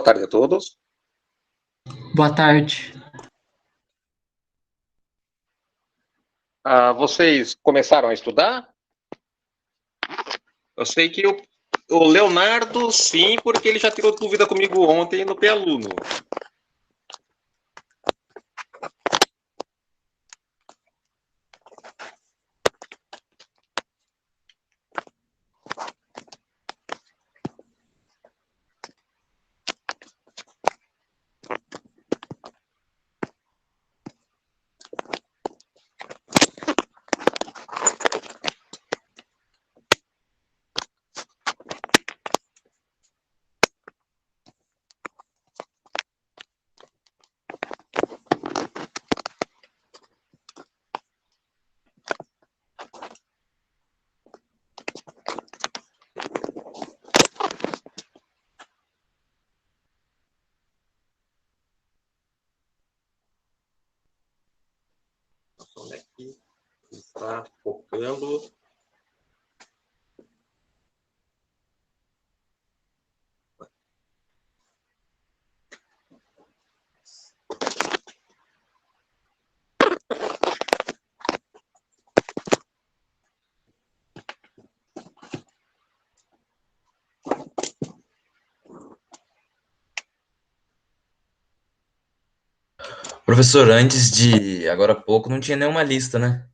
tarde a todos. Boa tarde. Vocês começaram a estudar? Eu sei que o Leonardo, sim, porque ele já tirou dúvida comigo ontem no P-Aluno. Onde é que está focando? Professor, antes de agora há pouco não tinha nenhuma lista, né?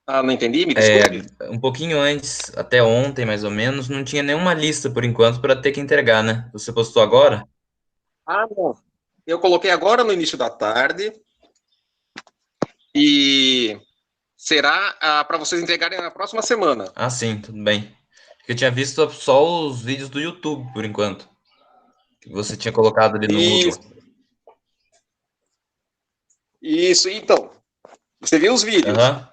Não entendi, me desculpe. Um pouquinho antes, até ontem mais ou menos, não tinha nenhuma lista por enquanto para ter que entregar, né? Você postou agora? Não. Eu coloquei agora no início da tarde e será para vocês entregarem na próxima semana. Ah, sim, tudo bem. Eu tinha visto só os vídeos do YouTube por enquanto, que você tinha colocado ali no Isso, Moodle. isso. Então, você viu os vídeos? Aham.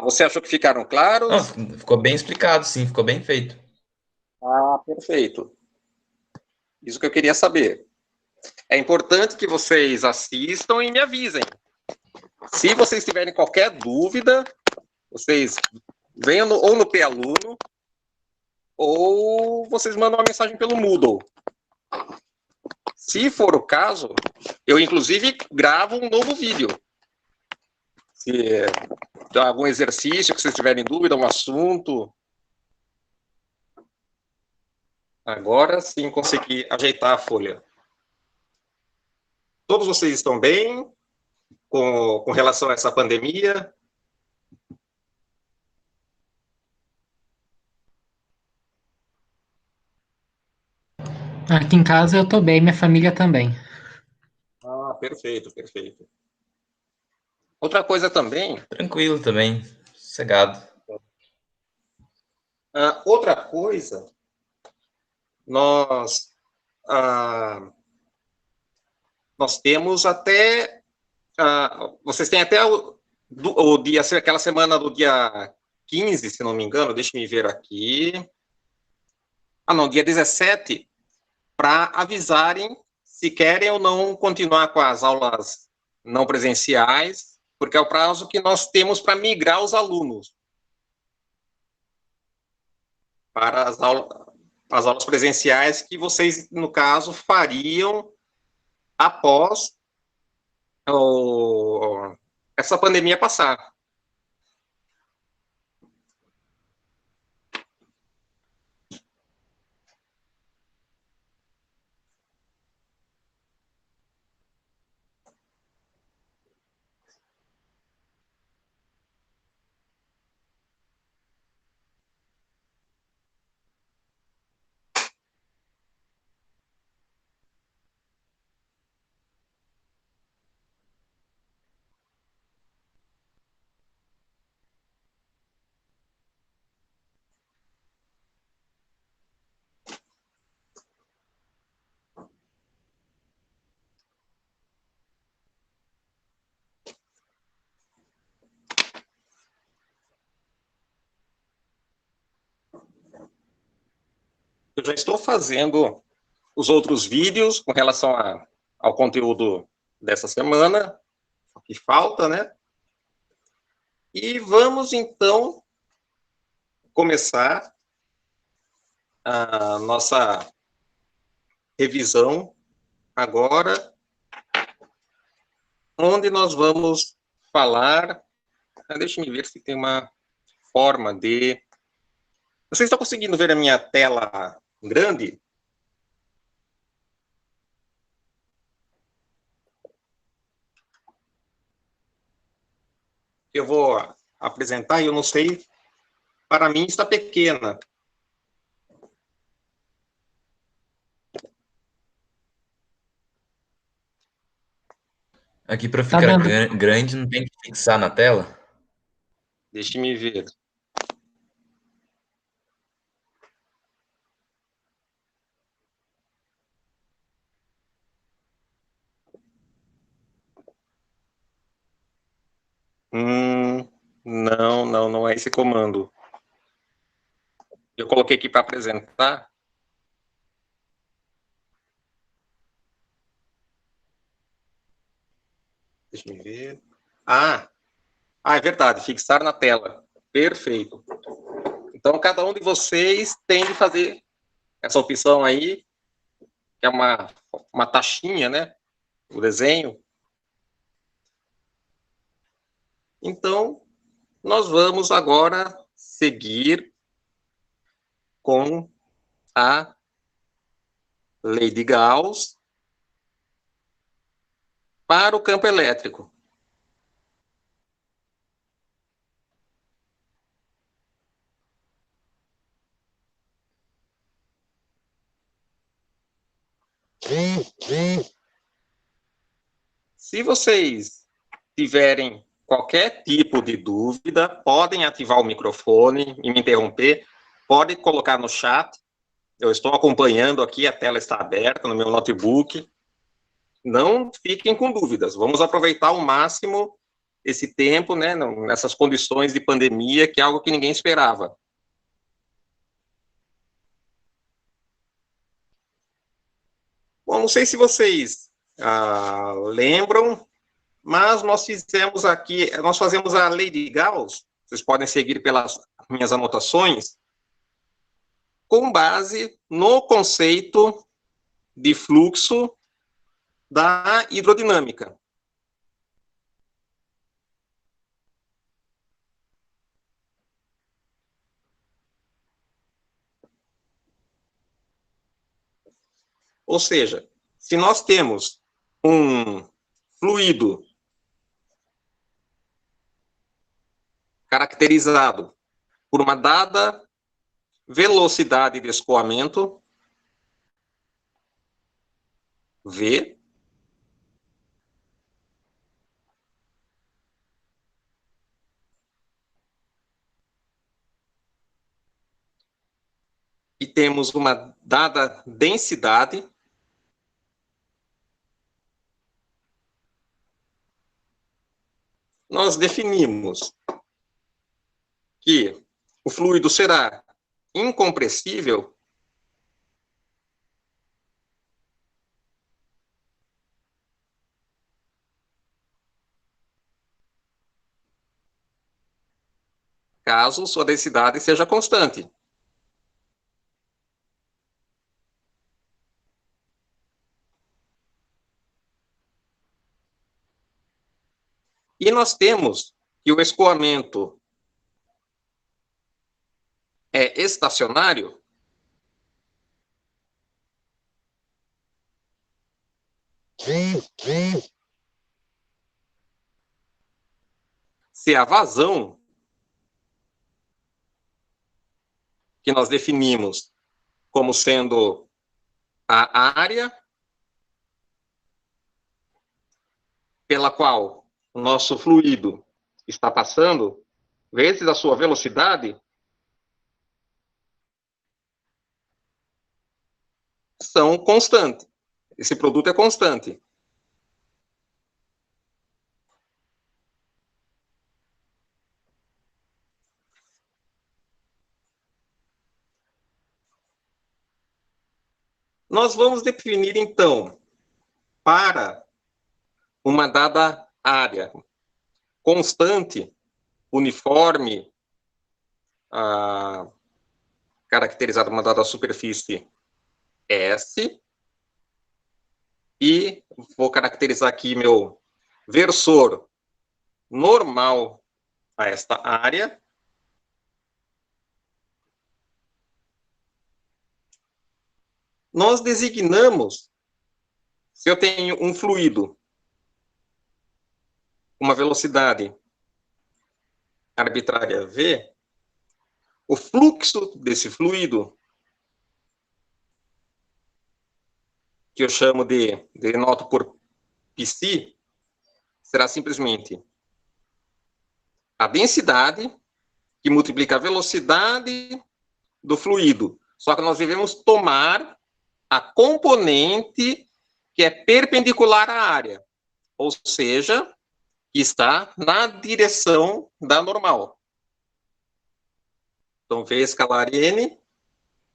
Você achou que ficaram Não, claros? ficou bem explicado, sim, ficou bem feito. Perfeito. Isso que eu queria saber. É importante que vocês assistam e me avisem. Se vocês tiverem qualquer dúvida, vocês venham ou no P-Aluno ou vocês mandam uma mensagem pelo Moodle. Se for o caso, eu inclusive gravo um novo vídeo. Se algum exercício que vocês tiverem dúvida, um assunto. Agora sim consegui ajeitar a folha. Todos vocês estão bem com relação a essa pandemia? Aqui em casa eu tô bem, minha família também. Perfeito, perfeito. Outra coisa também, Tranquilo também, sossegado. outra coisa, nós temos até, vocês têm até o dia, aquela semana do dia 15, se não me engano, deixa eu ver aqui. Dia 17, para avisarem se querem ou não continuar com as aulas não presenciais, porque é o prazo que nós temos para migrar os alunos para as aulas presenciais que vocês, no caso, fariam após essa pandemia passar. Eu já estou fazendo os outros vídeos com relação ao conteúdo dessa semana, que falta, né? E vamos, então, começar a nossa revisão agora, onde nós vamos falar. Deixa eu ver se tem uma forma de. Vocês estão conseguindo ver a minha tela grande? Eu vou apresentar e eu não sei, para mim está pequena. Aqui para Tá ficar dando. grande não tem que fixar na tela? Deixe-me ver. Não é esse comando. Eu coloquei aqui para apresentar. Deixa eu ver. É verdade, fixar na tela. Perfeito. Então, cada um de vocês tem de fazer essa opção aí, que é uma taxinha, né? O desenho. Então, nós vamos agora seguir com a lei de Gauss para o campo elétrico. Se vocês tiverem qualquer tipo de dúvida, podem ativar o microfone e me interromper. Pode colocar no chat. Eu estou acompanhando aqui, a tela está aberta no meu notebook. Não fiquem com dúvidas. Vamos aproveitar ao máximo esse tempo, né, nessas condições de pandemia, que é algo que ninguém esperava. Bom, não sei se vocês lembram, mas nós fazemos a lei de Gauss, vocês podem seguir pelas minhas anotações, com base no conceito de fluxo da hidrodinâmica. Ou seja, se nós temos um fluido caracterizado por uma dada velocidade de escoamento, V, e temos uma dada densidade, nós definimos que o fluido será incompressível caso sua densidade seja constante. E nós temos que o escoamento é estacionário se a vazão que nós definimos como sendo a área pela qual o nosso fluido está passando, vezes a sua velocidade, são constantes. Esse produto é constante. Nós vamos definir, então, para uma dada área constante, uniforme, caracterizado uma dada superfície S, e vou caracterizar aqui meu versor normal a esta área. Nós designamos, se eu tenho um fluido, uma velocidade arbitrária V, o fluxo desse fluido, que eu chamo denoto por πc, será simplesmente a densidade que multiplica a velocidade do fluido. Só que nós devemos tomar a componente que é perpendicular à área, ou seja, que está na direção da normal. Então, V escalar N,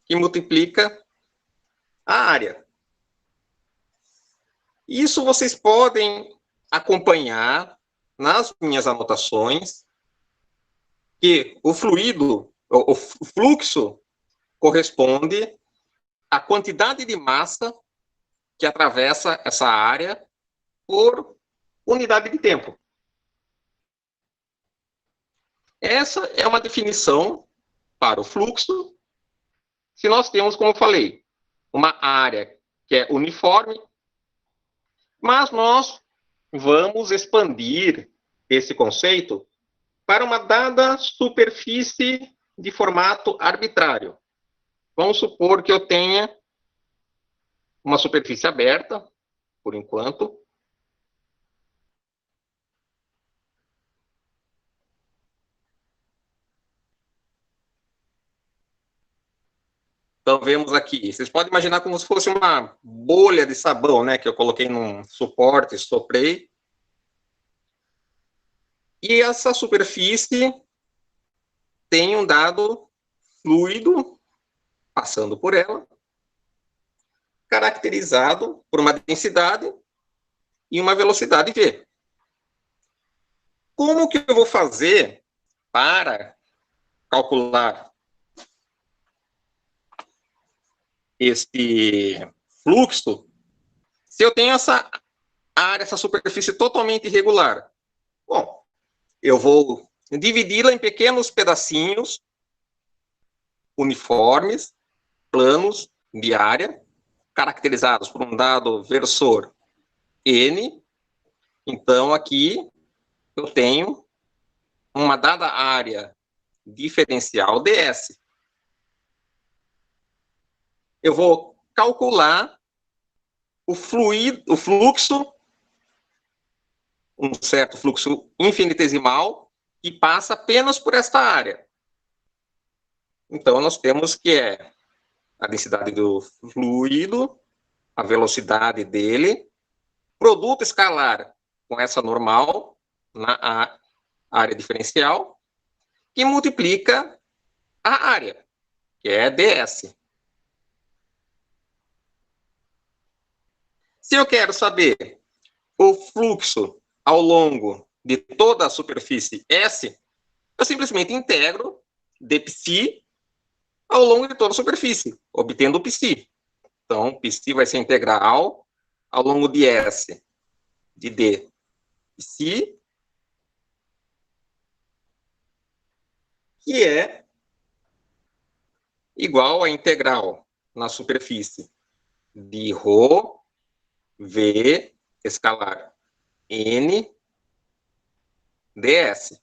que multiplica a área. Isso vocês podem acompanhar nas minhas anotações, que o fluido, o fluxo, corresponde à quantidade de massa que atravessa essa área por unidade de tempo. Essa é uma definição para o fluxo. Se nós temos, como eu falei, uma área que é uniforme, mas nós vamos expandir esse conceito para uma dada superfície de formato arbitrário. Vamos supor que eu tenha uma superfície aberta, por enquanto. Então, vemos aqui, vocês podem imaginar como se fosse uma bolha de sabão, né, que eu coloquei num suporte, soprei. E essa superfície tem um dado fluido passando por ela, caracterizado por uma densidade e uma velocidade V. Como que eu vou fazer para calcular este fluxo se eu tenho essa área, essa superfície totalmente irregular? Bom, eu vou dividi-la em pequenos pedacinhos uniformes, planos de área, caracterizados por um dado versor N. Então, aqui eu tenho uma dada área diferencial ds. Eu vou calcular o fluxo, um certo fluxo infinitesimal, que passa apenas por esta área. Então, nós temos que é a densidade do fluido, a velocidade dele, produto escalar com essa normal na área diferencial, que multiplica a área, que é ds. Se eu quero saber o fluxo ao longo de toda a superfície S, eu simplesmente integro dψ ao longo de toda a superfície, obtendo o πc. Então, πc vai ser integral ao longo de S de dψ, que é igual à integral na superfície de ρ V escalar N ds.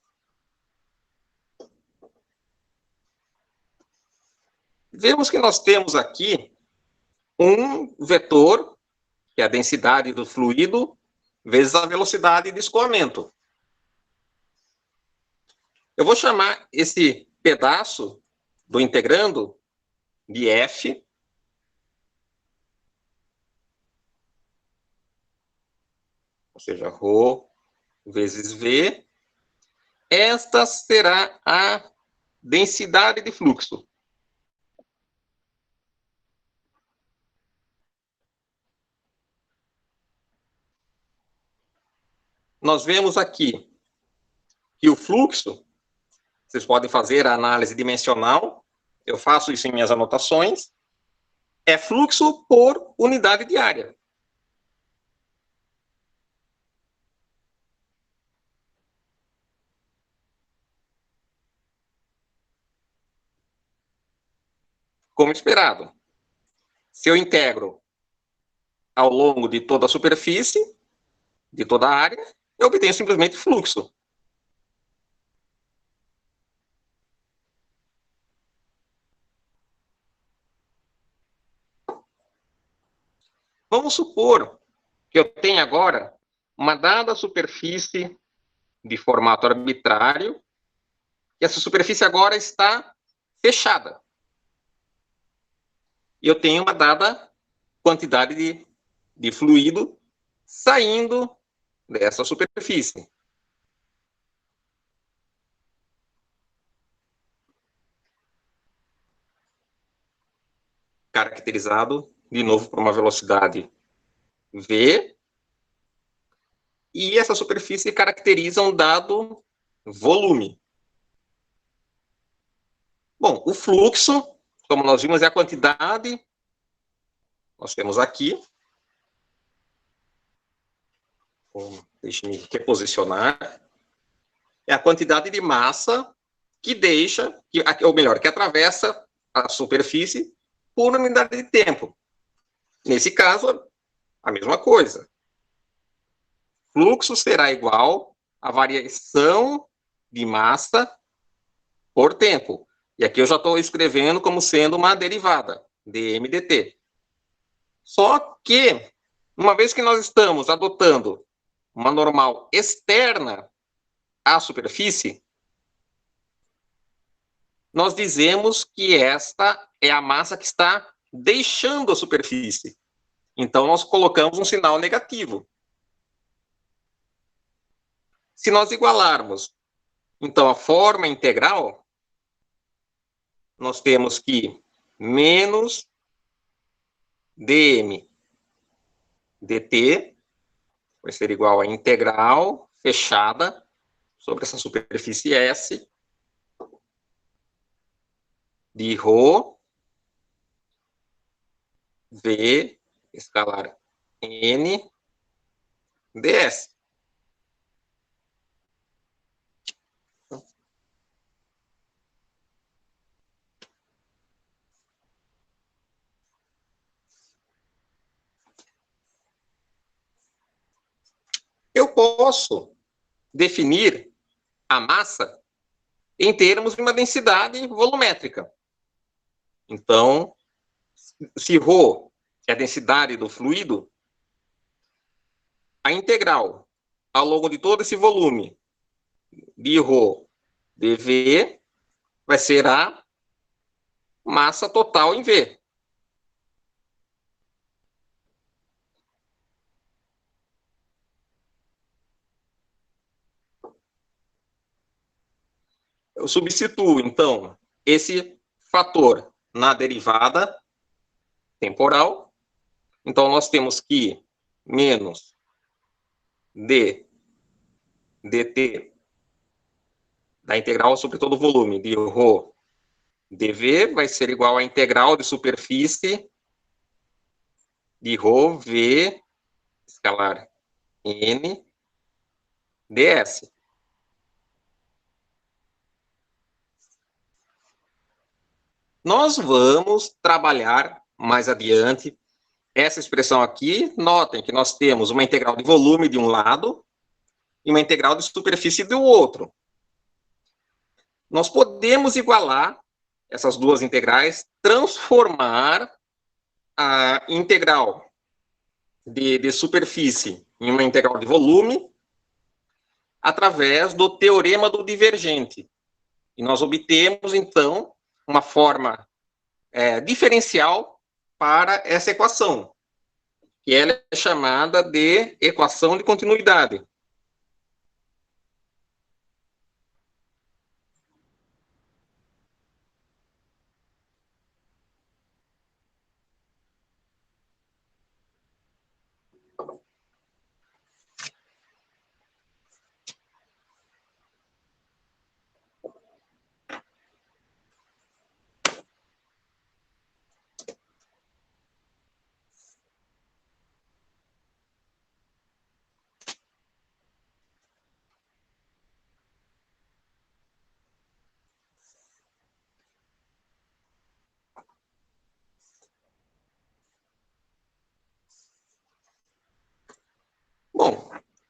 Vemos que nós temos aqui um vetor, que é a densidade do fluido, vezes a velocidade de escoamento. Eu vou chamar esse pedaço do integrando de F, ou seja, ρ vezes V. Esta será a densidade de fluxo. Nós vemos aqui que o fluxo, vocês podem fazer a análise dimensional, eu faço isso em minhas anotações, é fluxo por unidade de área. Como esperado. Se eu integro ao longo de toda a superfície, de toda a área, eu obtenho simplesmente fluxo. Vamos supor que eu tenha agora uma dada superfície de formato arbitrário, e essa superfície agora está fechada. E eu tenho uma dada quantidade de fluido saindo dessa superfície. Caracterizado, de novo, por uma velocidade V. E essa superfície caracteriza um dado volume. Bom, o fluxo, como nós vimos, é a quantidade. Nós temos aqui. Deixe-me reposicionar. É a quantidade de massa que deixa, ou melhor, que atravessa a superfície por unidade de tempo. Nesse caso, a mesma coisa. Fluxo será igual à variação de massa por tempo. E aqui eu já estou escrevendo como sendo uma derivada, dm/dt. Só que, uma vez que nós estamos adotando uma normal externa à superfície, nós dizemos que esta é a massa que está deixando a superfície. Então, nós colocamos um sinal negativo. Se nós igualarmos, então, a forma integral, nós temos que menos dm dt vai ser igual a integral fechada sobre essa superfície S de ρ v escalar n ds. Eu posso definir a massa em termos de uma densidade volumétrica. Então, se ρ é a densidade do fluido, a integral ao longo de todo esse volume de ρ dV vai ser a massa total em V. Eu substituo, então, esse fator na derivada temporal. Então, nós temos que menos d dt da integral sobre todo o volume de ρ dV vai ser igual à integral de superfície de ρ v escalar n ds. Nós vamos trabalhar mais adiante essa expressão aqui. Notem que nós temos uma integral de volume de um lado e uma integral de superfície do outro. Nós podemos igualar essas duas integrais, transformar a integral de superfície em uma integral de volume através do teorema do divergente. E nós obtemos, então, uma forma diferencial para essa equação, que ela é chamada de equação de continuidade.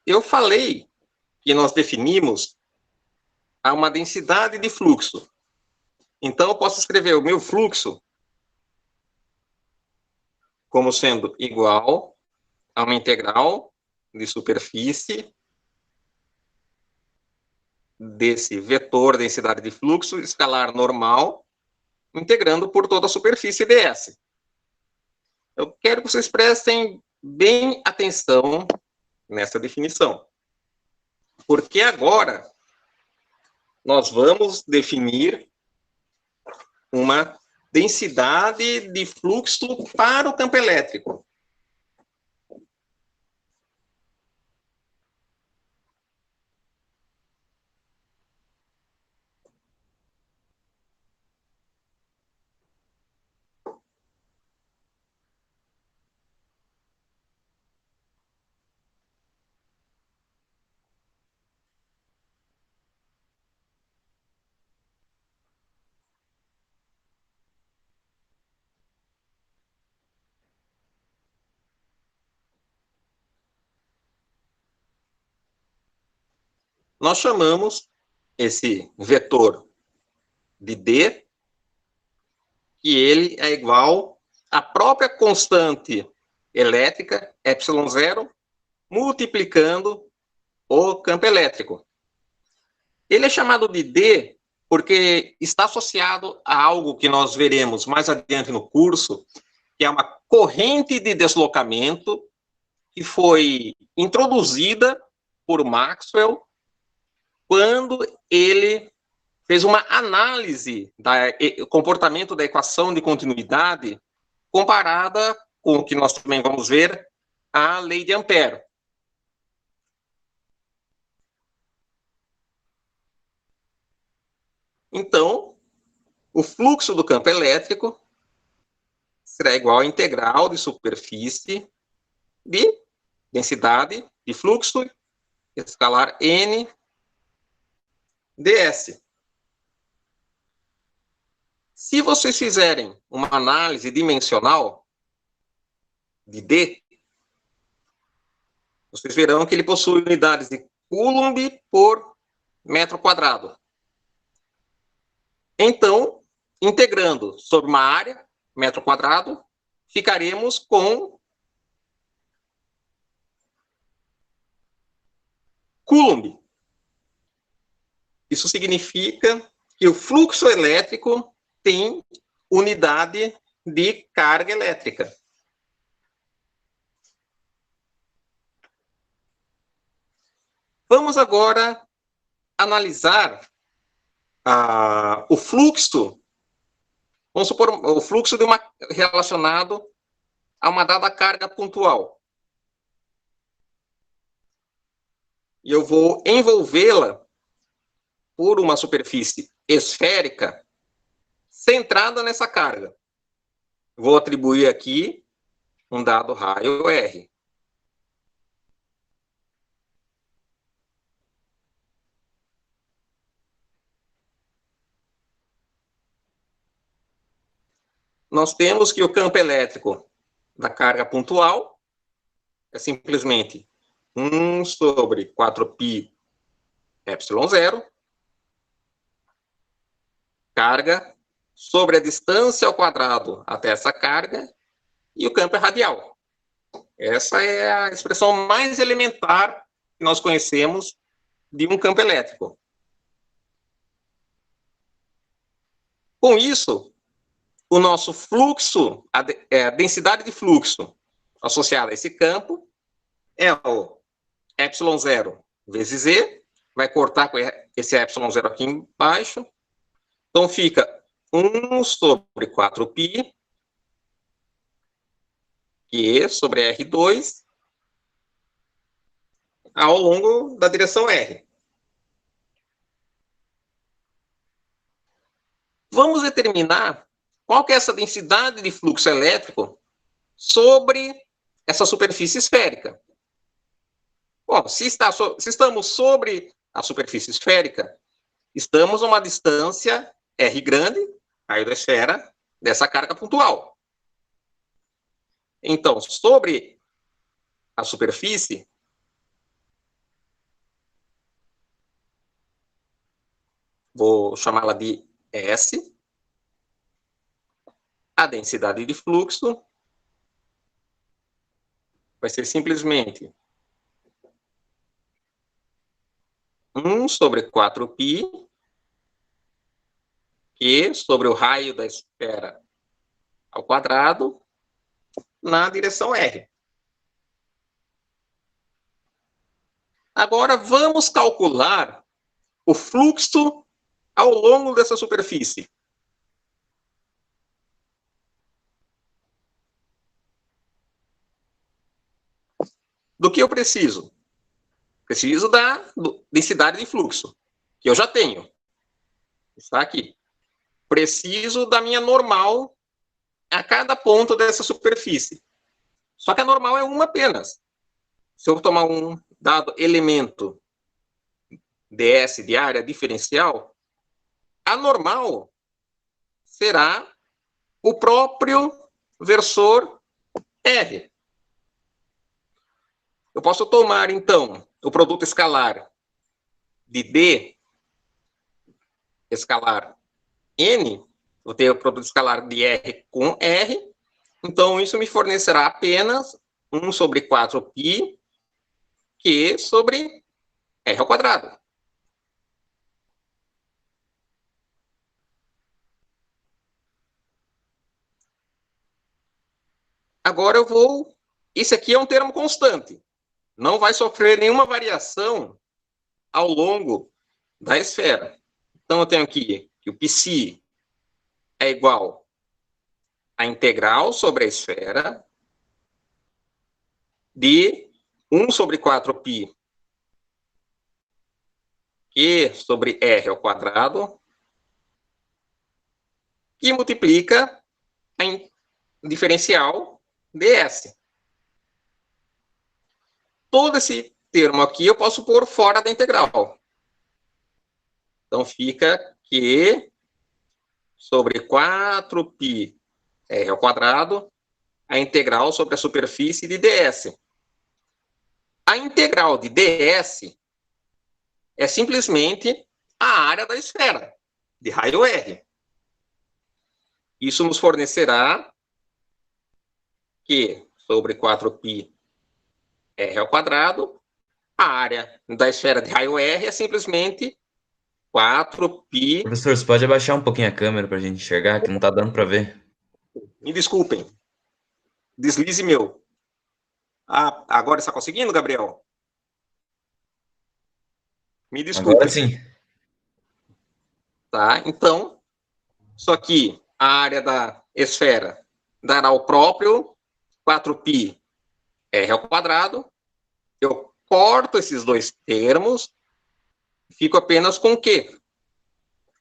eu falei que nós definimos uma densidade de fluxo. Então, eu posso escrever o meu fluxo como sendo igual a uma integral de superfície desse vetor densidade de fluxo escalar normal, integrando por toda a superfície ds. Eu quero que vocês prestem bem atenção nessa definição, porque agora nós vamos definir uma densidade de fluxo para o campo elétrico. Nós chamamos esse vetor de D, que ele é igual à própria constante elétrica, ε0, multiplicando o campo elétrico. Ele é chamado de D porque está associado a algo que nós veremos mais adiante no curso, que é uma corrente de deslocamento que foi introduzida por Maxwell quando ele fez uma análise do comportamento da equação de continuidade comparada com o que nós também vamos ver, a lei de Ampère. Então, o fluxo do campo elétrico será igual à integral de superfície de densidade de fluxo escalar N ds. Se vocês fizerem uma análise dimensional de D, vocês verão que ele possui unidades de Coulomb por metro quadrado. Então, integrando sobre uma área, metro quadrado, ficaremos com Coulomb. Isso significa que o fluxo elétrico tem unidade de carga elétrica. Vamos agora analisar o fluxo, vamos supor, o fluxo relacionado a uma dada carga pontual. E eu vou envolvê-la por uma superfície esférica centrada nessa carga. Vou atribuir aqui um dado raio R. Nós temos que o campo elétrico da carga pontual é simplesmente 1 sobre 4π ε0, carga sobre a distância ao quadrado até essa carga, e o campo é radial. Essa é a expressão mais elementar que nós conhecemos de um campo elétrico. Com isso, o nosso fluxo, a densidade de fluxo associada a esse campo é o ε0 vezes Z, vai cortar com esse ε0 aqui embaixo, então fica 1 sobre 4π Q sobre R2 ao longo da direção R. Vamos determinar qual que é essa densidade de fluxo elétrico sobre essa superfície esférica. Bom, se estamos sobre a superfície esférica, estamos a uma distância R grande, raio da esfera, dessa carga pontual. Então, sobre a superfície, vou chamá-la de S. A densidade de fluxo vai ser simplesmente 1 sobre 4π, Q sobre o raio da esfera ao quadrado, na direção R. Agora, vamos calcular o fluxo ao longo dessa superfície. Do que eu preciso? Preciso da densidade de fluxo, que eu já tenho. Está aqui. Preciso da minha normal a cada ponto dessa superfície. Só que a normal é uma apenas. Se eu tomar um dado elemento ds de área diferencial, a normal será o próprio versor R. Eu posso tomar, então, o produto escalar de D escalar N, vou ter o produto escalar de R com R, então isso me fornecerá apenas 1 sobre 4π Q sobre R ao quadrado. Agora eu vou... Isso aqui é um termo constante. Não vai sofrer nenhuma variação ao longo da esfera. Então, eu tenho aqui que o π é igual à integral sobre a esfera de 1 sobre 4π Q sobre R ao quadrado, que multiplica a diferencial ds. Todo esse termo aqui eu posso pôr fora da integral. Então, fica Q sobre 4π R ao quadrado, a integral sobre a superfície de ds. A integral de ds é simplesmente a área da esfera, de raio R. Isso nos fornecerá Q sobre 4π R ao quadrado, a área da esfera de raio R é simplesmente 4π... Professor, você pode abaixar um pouquinho a câmera para a gente enxergar, que não está dando para ver. Me desculpem. Deslize meu. Ah, agora está conseguindo, Gabriel? Me desculpem. Agora sim. Tá? Então, isso aqui, a área da esfera dará o próprio 4π R ao quadrado. Eu corto esses dois termos, fico apenas com o Q,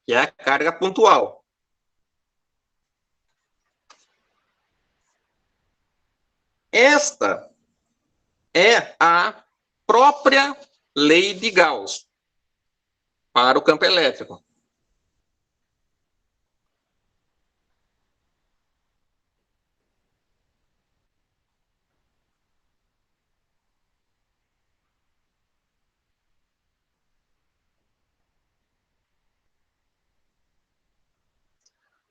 que é a carga pontual. Esta é a própria lei de Gauss para o campo elétrico.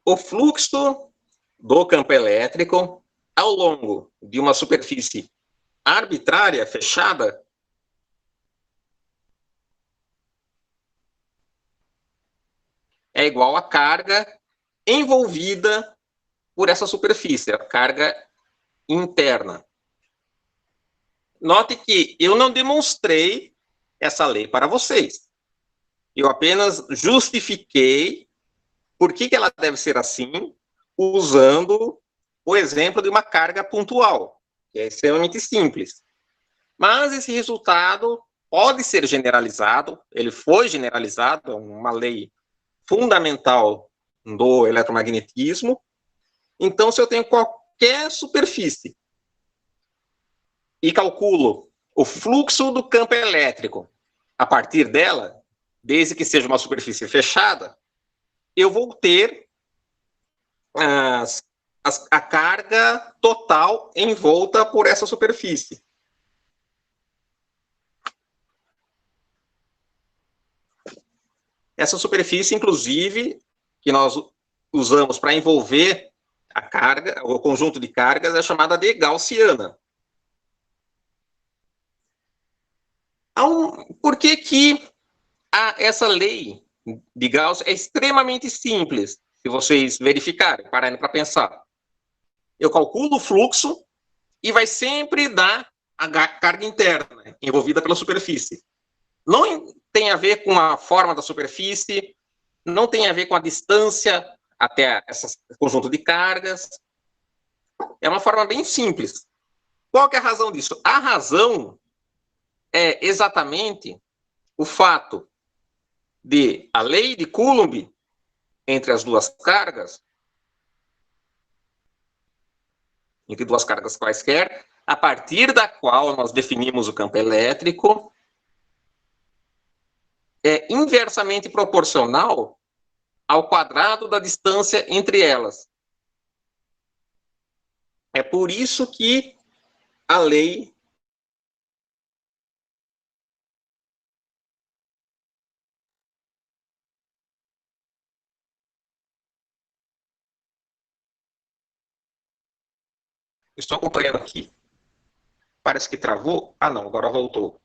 O fluxo do campo elétrico ao longo de uma superfície arbitrária, fechada, é igual à carga envolvida por essa superfície, a carga interna. Note que eu não demonstrei essa lei para vocês. Eu apenas justifiquei por que ela deve ser assim, usando o exemplo de uma carga pontual, que é extremamente simples. Mas esse resultado pode ser generalizado, ele foi generalizado, é uma lei fundamental do eletromagnetismo. Então, se eu tenho qualquer superfície e calculo o fluxo do campo elétrico a partir dela, desde que seja uma superfície fechada, eu vou ter a carga total envolta por essa superfície. Essa superfície, inclusive, que nós usamos para envolver a carga, o conjunto de cargas, é chamada de gaussiana. Por que que essa lei de Gauss é extremamente simples, se vocês verificarem, pararem para pensar? Eu calculo o fluxo e vai sempre dar a carga interna envolvida pela superfície. Não tem a ver com a forma da superfície, não tem a ver com a distância até esse conjunto de cargas. É uma forma bem simples. Qual que é a razão disso? A razão é exatamente o fato de a lei de Coulomb entre as duas cargas, entre duas cargas quaisquer, a partir da qual nós definimos o campo elétrico, é inversamente proporcional ao quadrado da distância entre elas. É por isso que a lei estou acompanhando aqui. Parece que travou. Ah, não, agora voltou.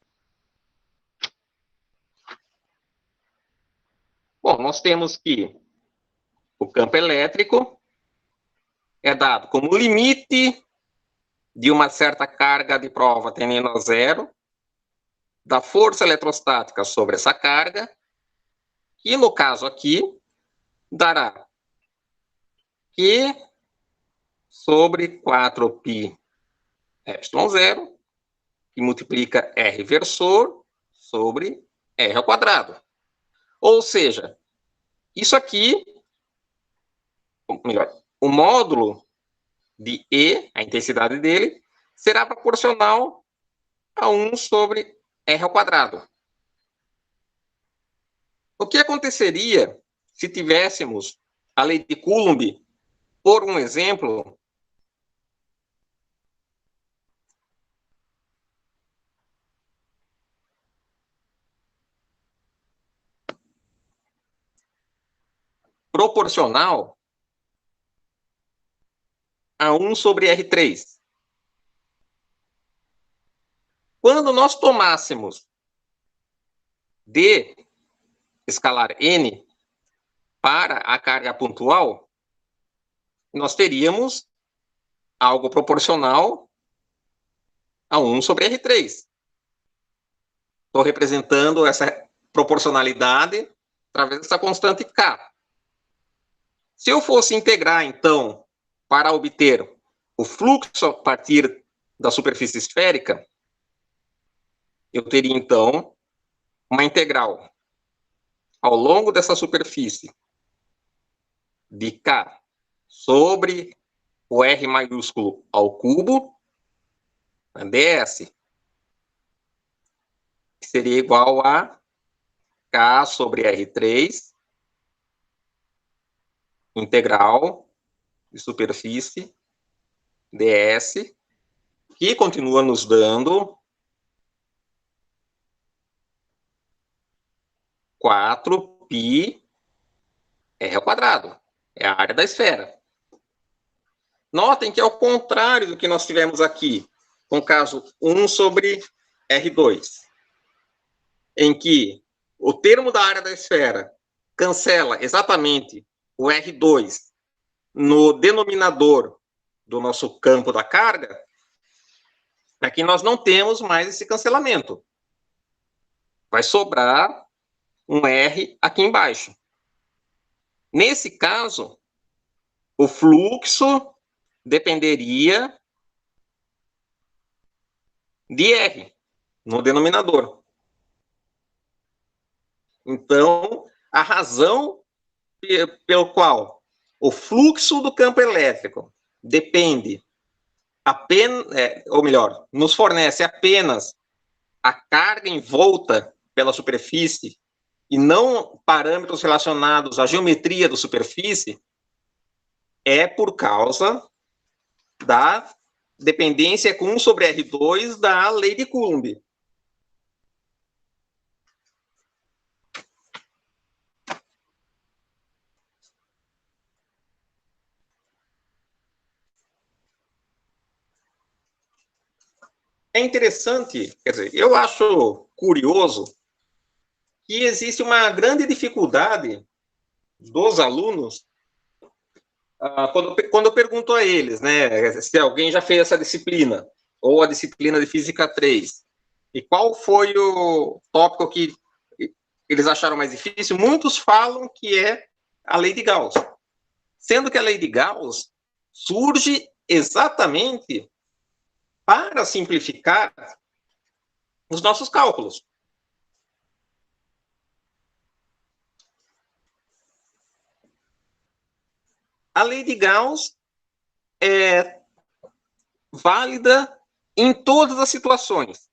Bom, nós temos que o campo elétrico é dado como limite de uma certa carga de prova tendendo a zero, da força eletrostática sobre essa carga, que no caso aqui dará Q sobre 4π epsilon zero, que multiplica R versor sobre R ao quadrado. Ou seja, isso aqui, ou melhor, o módulo de E, a intensidade dele, será proporcional a 1 sobre R ao quadrado. O que aconteceria se tivéssemos a lei de Coulomb, por um exemplo, proporcional a 1 sobre R3? Quando nós tomássemos D escalar N para a carga pontual, nós teríamos algo proporcional a 1 sobre R3. Estou representando essa proporcionalidade através dessa constante K. Se eu fosse integrar, então, para obter o fluxo a partir da superfície esférica, eu teria, então, uma integral ao longo dessa superfície de K sobre o R maiúsculo ao cubo, ds, que seria igual a K sobre R3, integral de superfície ds, que continua nos dando 4π R ao quadrado. É a área da esfera. Notem que, ao contrário do que nós tivemos aqui, com o caso 1 sobre R2, em que o termo da área da esfera cancela exatamente o R2 no denominador do nosso campo da carga, aqui nós não temos mais esse cancelamento. Vai sobrar um R aqui embaixo. Nesse caso, o fluxo dependeria de R no denominador. Então, a razão pelo qual o fluxo do campo elétrico depende apenas, ou melhor, nos fornece apenas a carga envolta pela superfície e não parâmetros relacionados à geometria da superfície, é por causa da dependência com 1 sobre R2 da lei de Coulomb. é interessante, quer dizer, eu acho curioso que existe uma grande dificuldade dos alunos quando eu pergunto a eles, né, se alguém já fez essa disciplina, ou a disciplina de Física 3, e qual foi o tópico que eles acharam mais difícil, muitos falam que é a lei de Gauss. Sendo que a lei de Gauss surge exatamente para simplificar os nossos cálculos. A lei de Gauss é válida em todas as situações,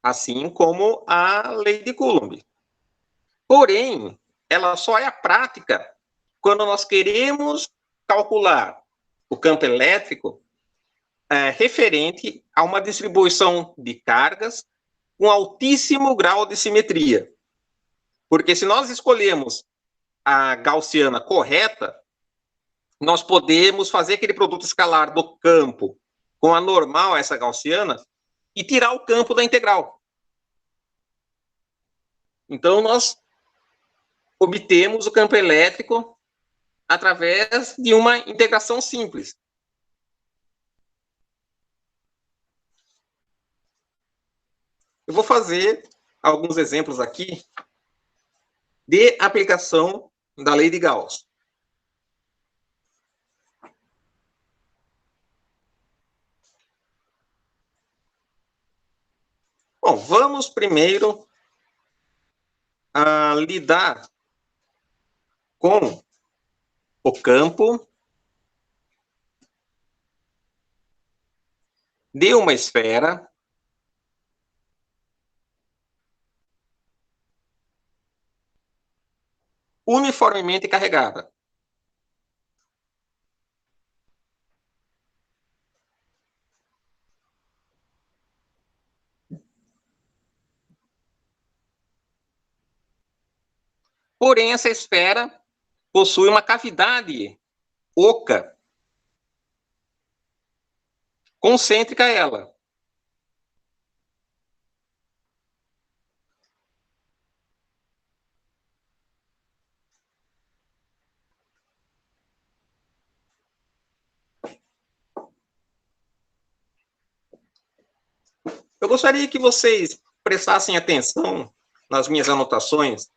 assim como a lei de Coulomb. Porém, ela só é prática quando nós queremos calcular o campo elétrico referente a uma distribuição de cargas com altíssimo grau de simetria. Porque se nós escolhemos a gaussiana correta, nós podemos fazer aquele produto escalar do campo com a normal, essa gaussiana, e tirar o campo da integral. Então, nós obtemos o campo elétrico através de uma integração simples. Eu vou fazer alguns exemplos aqui de aplicação da lei de Gauss. Bom, vamos primeiro lidar com o campo de uma esfera uniformemente carregada. Porém, essa esfera possui uma cavidade oca concêntrica a ela. Eu gostaria que vocês prestassem atenção nas minhas anotações.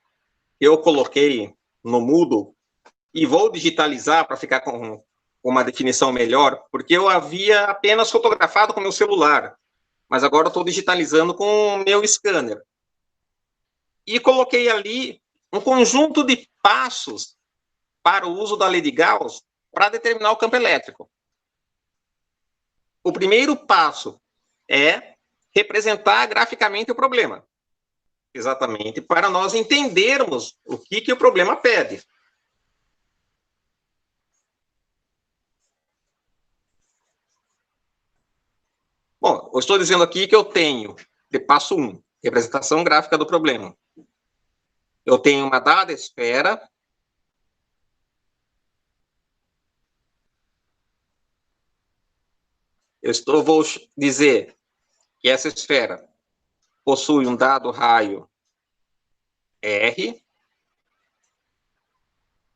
Eu coloquei no Moodle e vou digitalizar para ficar com uma definição melhor, porque eu havia apenas fotografado com meu celular, mas agora estou digitalizando com o meu scanner. E coloquei ali um conjunto de passos para o uso da lei de Gauss para determinar o campo elétrico. O primeiro passo é representar graficamente o problema, exatamente para nós entendermos o que o problema pede. Bom, eu estou dizendo aqui que eu tenho, de passo 1, representação gráfica do problema. Eu tenho uma dada esfera. Vou dizer que essa esfera possui um dado raio R,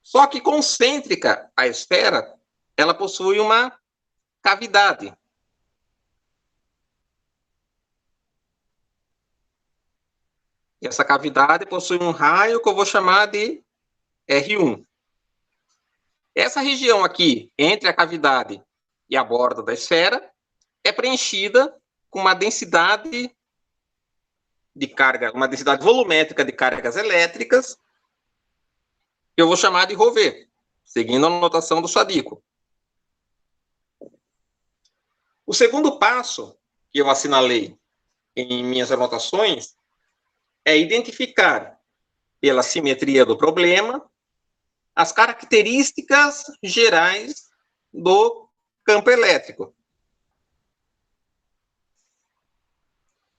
só que concêntrica à esfera, ela possui uma cavidade. E essa cavidade possui um raio que eu vou chamar de R1. Essa região aqui, entre a cavidade e a borda da esfera, é preenchida com uma densidade de carga, uma densidade volumétrica de cargas elétricas, que eu vou chamar de ρV, seguindo a notação do Sadiku. O segundo passo que eu assinalei em minhas anotações é identificar, pela simetria do problema, as características gerais do campo elétrico.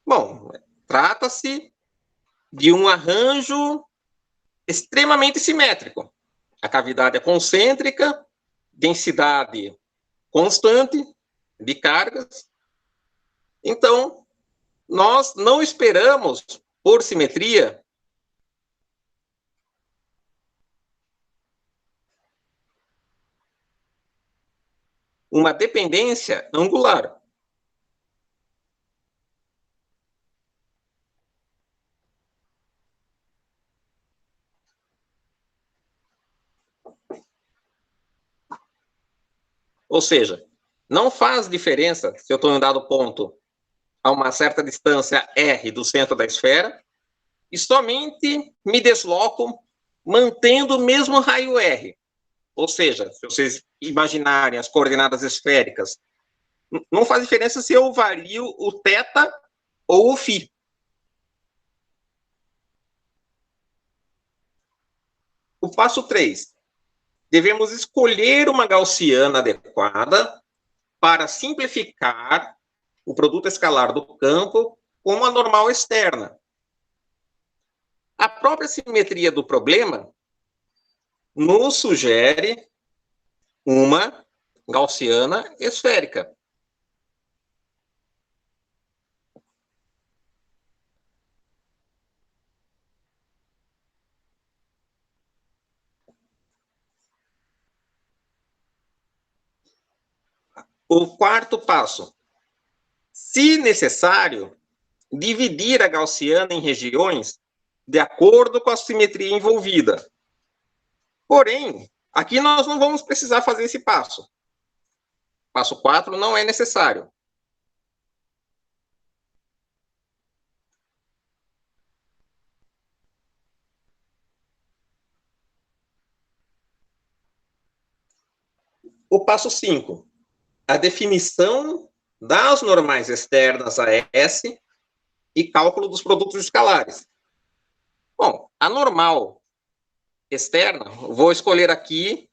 Bom, trata-se de um arranjo extremamente simétrico. A cavidade é concêntrica, densidade constante de cargas, Então, nós não esperamos, por simetria, uma dependência angular. Ou seja, não faz diferença se eu estou em um dado ponto a uma certa distância r do centro da esfera e somente me desloco mantendo o mesmo raio r. Ou seja, se vocês imaginarem as coordenadas esféricas, não faz diferença se eu vario o θ ou o φ. O passo 3. Devemos escolher uma gaussiana adequada para simplificar o produto escalar do campo com uma normal externa. A própria simetria do problema nos sugere uma gaussiana esférica. O quarto passo. Se necessário, dividir a gaussiana em regiões de acordo com a simetria envolvida. Porém, aqui nós não vamos precisar fazer esse passo. Passo 4 não é necessário. O passo 5. A definição das normais externas a S e cálculo dos produtos escalares. Bom, a normal externa, vou escolher aqui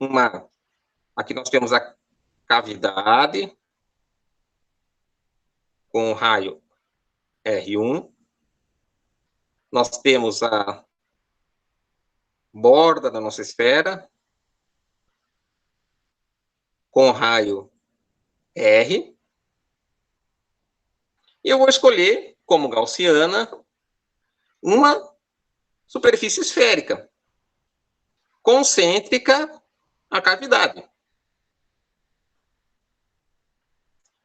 uma... Aqui nós temos a cavidade com raio R1. Nós temos a borda da nossa esfera com raio R. E eu vou escolher, como gaussiana, uma superfície esférica, concêntrica à cavidade.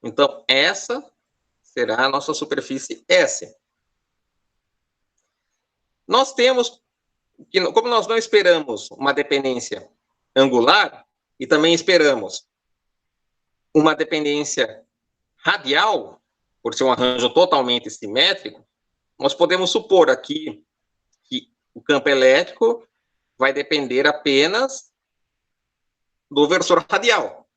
Então, essa será a nossa superfície S. Nós temos, como nós não esperamos uma dependência angular, e também esperamos uma dependência radial, por ser um arranjo totalmente simétrico, nós podemos supor aqui que o campo elétrico vai depender apenas do versor radial.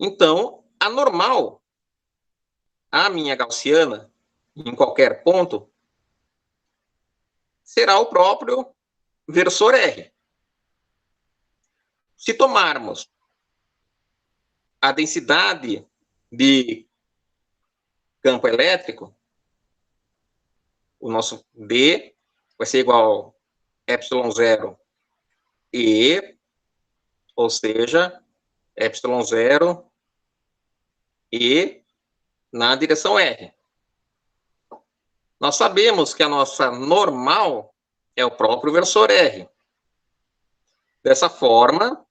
Então, a normal, a minha gaussiana, em qualquer ponto, será o próprio versor R. Se tomarmos a densidade de campo elétrico, o nosso D vai ser igual a ε0 E, ou seja, ε0 E na direção R. Nós sabemos que a nossa normal é o próprio versor R. Dessa forma,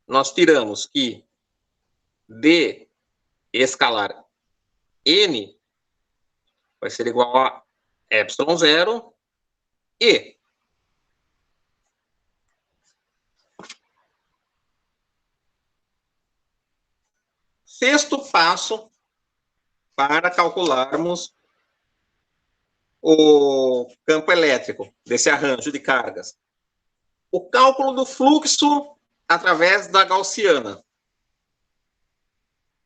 nós tiramos que D escalar N vai ser igual a ε0 E. Sexto passo para calcularmos o campo elétrico desse arranjo de cargas. O cálculo do fluxo através da gaussiana.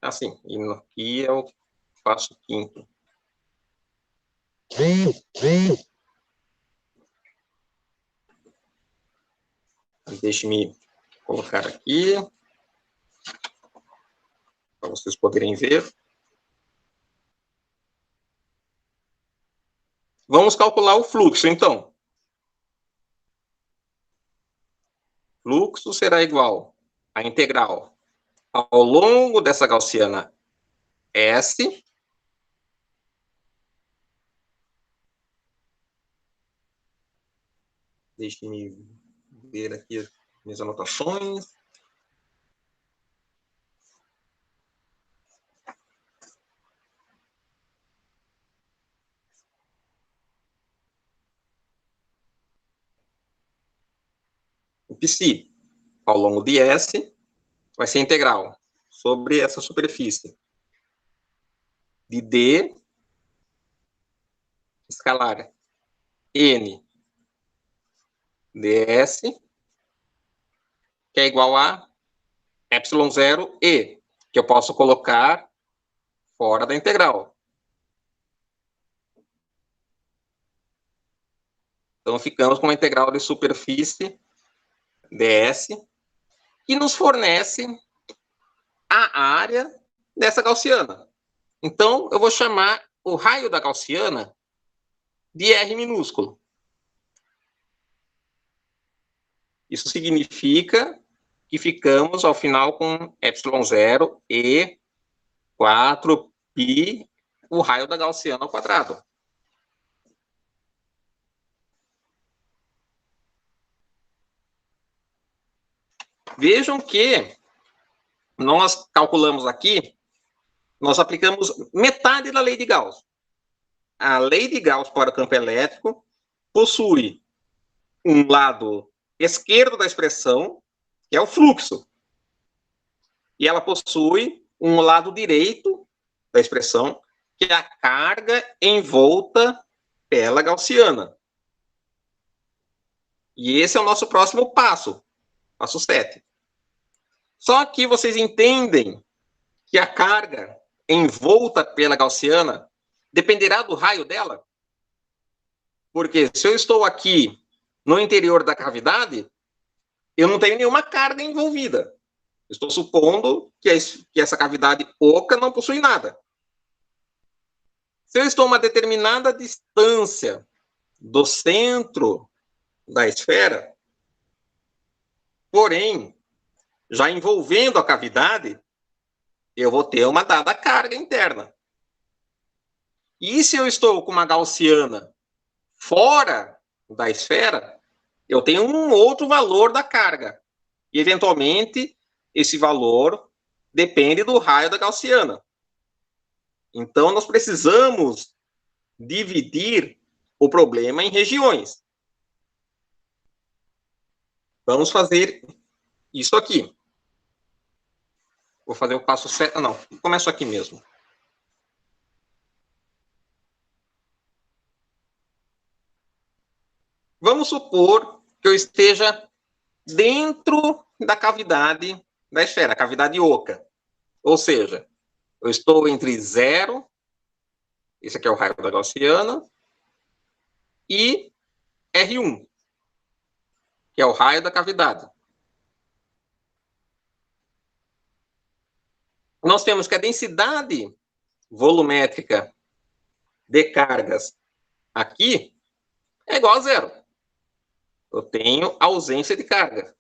Assim, e aqui é o passo quinto. Deixe-me colocar aqui, para vocês poderem ver. Vamos calcular o fluxo, então. Fluxo será igual à integral ao longo dessa gaussiana S deixe-me ver aqui minhas anotações. O psi ao longo de S vai ser integral sobre essa superfície de D escalar N ds, que é igual a ε0 e, que eu posso colocar fora da integral. Então, ficamos com uma integral de superfície ds, que nos fornece a área dessa gaussiana. Então, eu vou chamar o raio da gaussiana de R minúsculo. Isso significa que ficamos, ao final, com ε0 e 4π, o raio da gaussiana ao quadrado. Vejam que nós calculamos aqui, nós aplicamos metade da lei de Gauss. A lei de Gauss para o campo elétrico possui um lado esquerdo da expressão, que é o fluxo, e ela possui um lado direito da expressão, que é a carga envolta pela gaussiana. E esse é o nosso próximo passo, passo 7. Só que vocês entendem que a carga envolta pela gaussiana dependerá do raio dela? Porque se eu estou aqui no interior da cavidade, eu não tenho nenhuma carga envolvida. Estou supondo que essa cavidade oca não possui nada. Se eu estou a uma determinada distância do centro da esfera, porém, já envolvendo a cavidade, eu vou ter uma dada carga interna. E se eu estou com uma gaussiana fora da esfera, eu tenho um outro valor da carga. E, eventualmente, esse valor depende do raio da gaussiana. Então, nós precisamos dividir o problema em regiões. Vamos fazer isso aqui. Vou fazer o passo 7. Não, começo aqui mesmo. Vamos supor que eu esteja dentro da cavidade da esfera, a cavidade oca. Ou seja, eu estou entre 0, esse aqui é o raio da gaussiana, e R1, que é o raio da cavidade. Nós temos que a densidade volumétrica de cargas aqui é igual a 0. Eu tenho ausência de carga.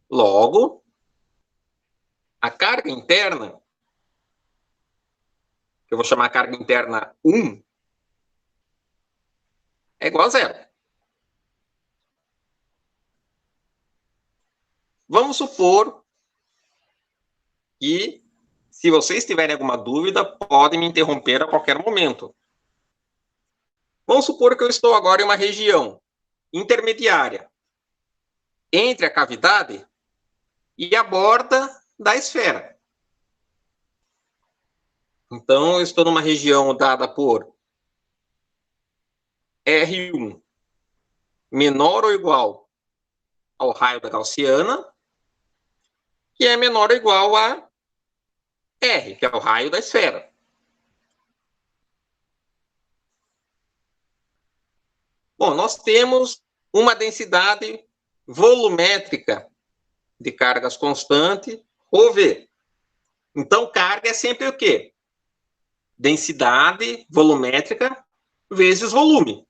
Logo, a carga interna, que eu vou chamar a carga interna 1, é igual a 0. Vamos supor que, se vocês tiverem alguma dúvida, podem me interromper a qualquer momento. Vamos supor que eu estou agora em uma região intermediária entre a cavidade e a borda da esfera. Então, eu estou numa região dada por R1 menor ou igual ao raio da gaussiana, que é menor ou igual a R, que é o raio da esfera. Bom, nós temos uma densidade volumétrica de cargas constante, ρV. Então, carga é sempre o quê? Densidade volumétrica vezes volume.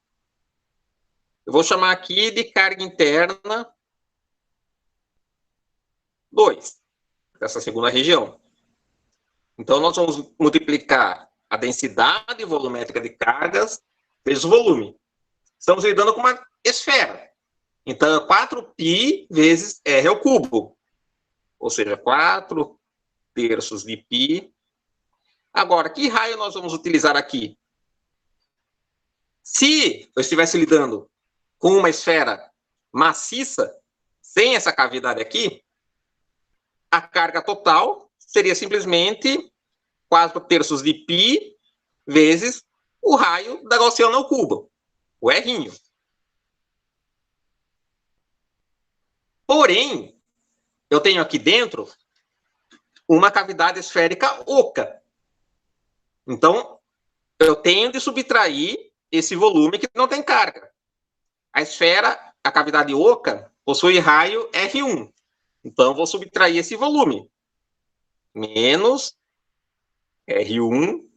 Eu vou chamar aqui de carga interna 2, dessa segunda região. Então, nós vamos multiplicar a densidade volumétrica de cargas vezes o volume. Estamos lidando com uma esfera. Então, 4π vezes R ao cubo. Ou seja, 4 terços de π. Agora, que raio nós vamos utilizar aqui? Se eu estivesse lidando com uma esfera maciça, sem essa cavidade aqui, a carga total seria simplesmente 4 terços de π vezes o raio da gaussiana ao cubo, o R'. Porém, eu tenho aqui dentro uma cavidade esférica oca. Então, eu tenho de subtrair esse volume que não tem carga. A esfera, a cavidade oca, possui raio R1. Então, eu vou subtrair esse volume. Menos R1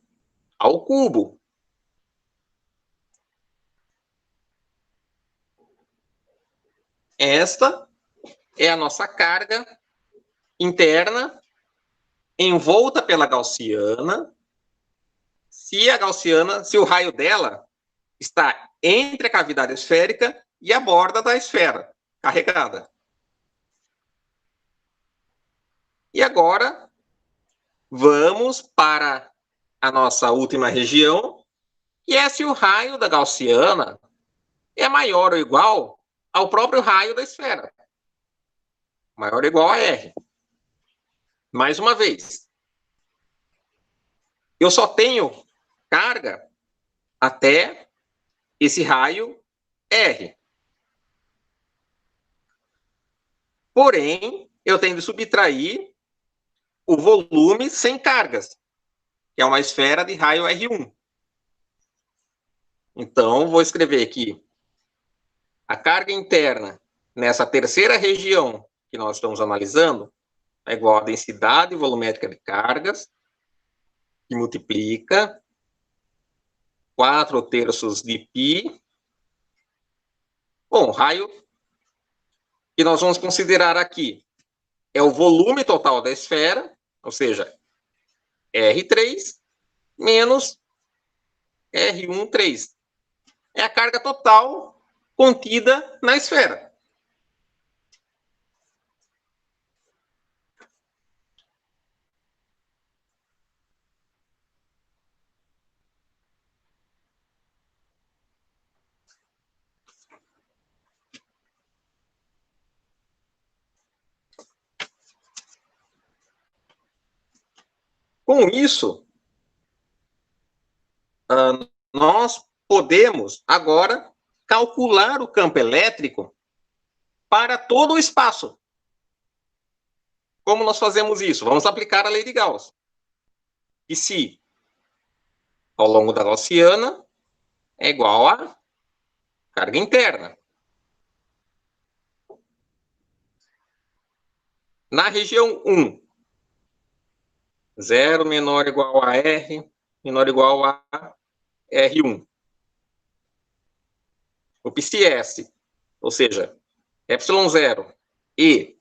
ao cubo. Esta é a nossa carga interna envolta pela gaussiana. Se o raio dela está entre a cavidade esférica e a borda da esfera carregada. E agora, vamos para a nossa última região, que é se o raio da gaussiana é maior ou igual ao próprio raio da esfera. Maior ou igual a R. Mais uma vez. Eu só tenho carga até esse raio R. Porém, eu tenho de subtrair o volume sem cargas, que é uma esfera de raio R1. Então, vou escrever aqui a carga interna nessa terceira região que nós estamos analisando é igual a densidade volumétrica de cargas, que multiplica 4 terços de π. Bom, o raio que nós vamos considerar aqui é o volume total da esfera, ou seja, R3 menos R13. É a carga total contida na esfera. Com isso, nós podemos agora calcular o campo elétrico para todo o espaço. Como nós fazemos isso? Vamos aplicar a lei de Gauss. E se ao longo da gaussiana é igual a carga interna. Na região 1, 0 menor ou igual a R, menor ou igual a R1. O πs, ou seja, ε0 e,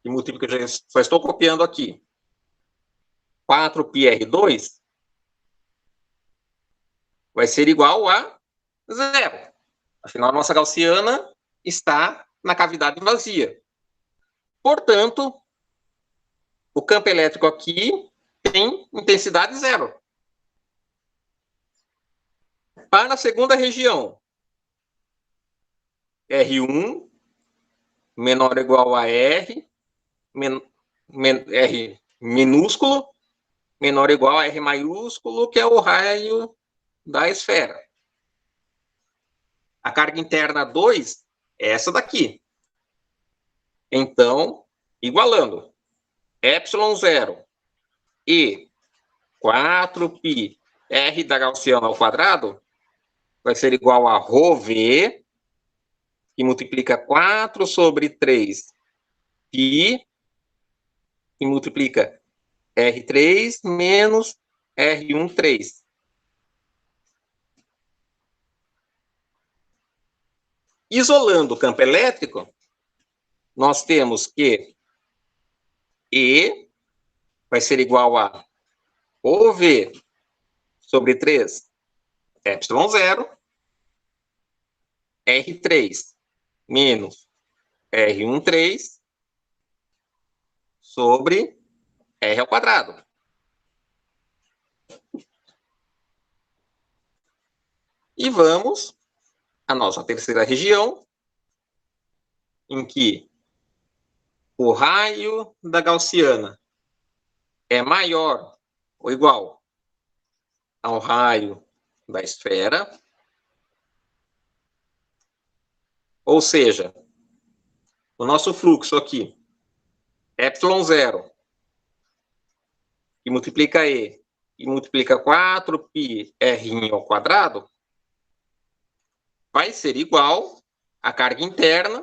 que multiplica, eu só estou copiando aqui, 4πr2, vai ser igual a 0. Afinal, a nossa gaussiana está na cavidade vazia. Portanto, o campo elétrico aqui tem intensidade 0. Para a segunda região, R1 menor ou igual a R, R minúsculo, menor ou igual a R maiúsculo, que é o raio da esfera. A carga interna 2 é essa daqui. Então, igualando ε0 e 4π R da gaussiana ao quadrado vai ser igual a ρv, que multiplica 4 sobre 3 π, que multiplica R3 menos R1, 3. Isolando o campo elétrico, nós temos que E vai ser igual a OV sobre 3 ε0, R3 menos R1, 3 sobre R ao quadrado. E vamos à nossa terceira região, em que o raio da gaussiana é maior ou igual ao raio da esfera, ou seja, o nosso fluxo aqui, ε0, que multiplica E, e multiplica 4πr ao quadrado, vai ser igual à carga interna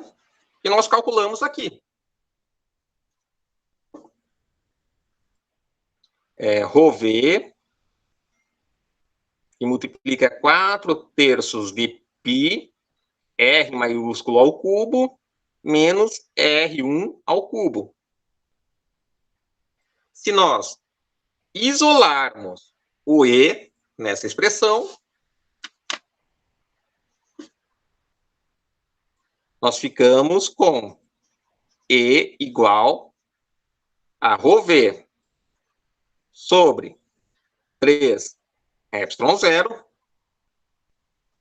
que nós calculamos aqui. ρV, que multiplica 4/3 de π, R maiúsculo ao cubo, menos R1 ao cubo. Se nós isolarmos o E nessa expressão, nós ficamos com E igual a ρV sobre 3 ε0,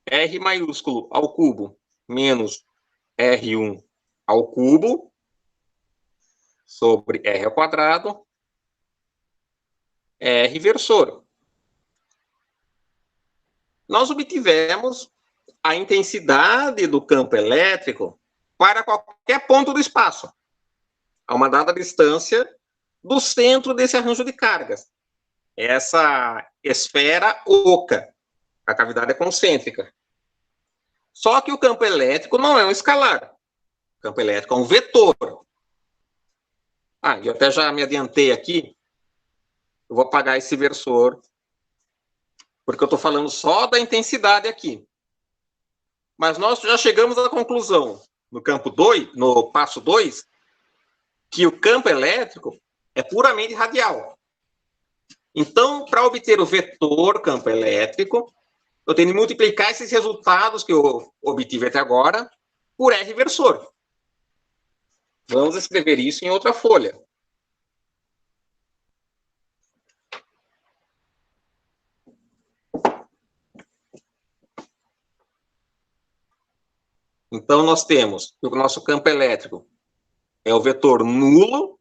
R maiúsculo ao cubo menos R1 ao cubo sobre R ao quadrado, R versor. Nós obtivemos a intensidade do campo elétrico para qualquer ponto do espaço, a uma dada distância do centro desse arranjo de cargas. Essa esfera oca, a cavidade é concêntrica. Só que o campo elétrico não é um escalar. O campo elétrico é um vetor. Eu até já me adiantei aqui. Eu vou apagar esse versor, porque eu estou falando só da intensidade aqui. Mas nós já chegamos à conclusão, no campo 2, no passo 2, que o campo elétrico é puramente radial. Então, para obter o vetor campo elétrico, eu tenho que multiplicar esses resultados que eu obtive até agora por R versor. Vamos escrever isso em outra folha. Então, nós temos que o nosso campo elétrico é o vetor nulo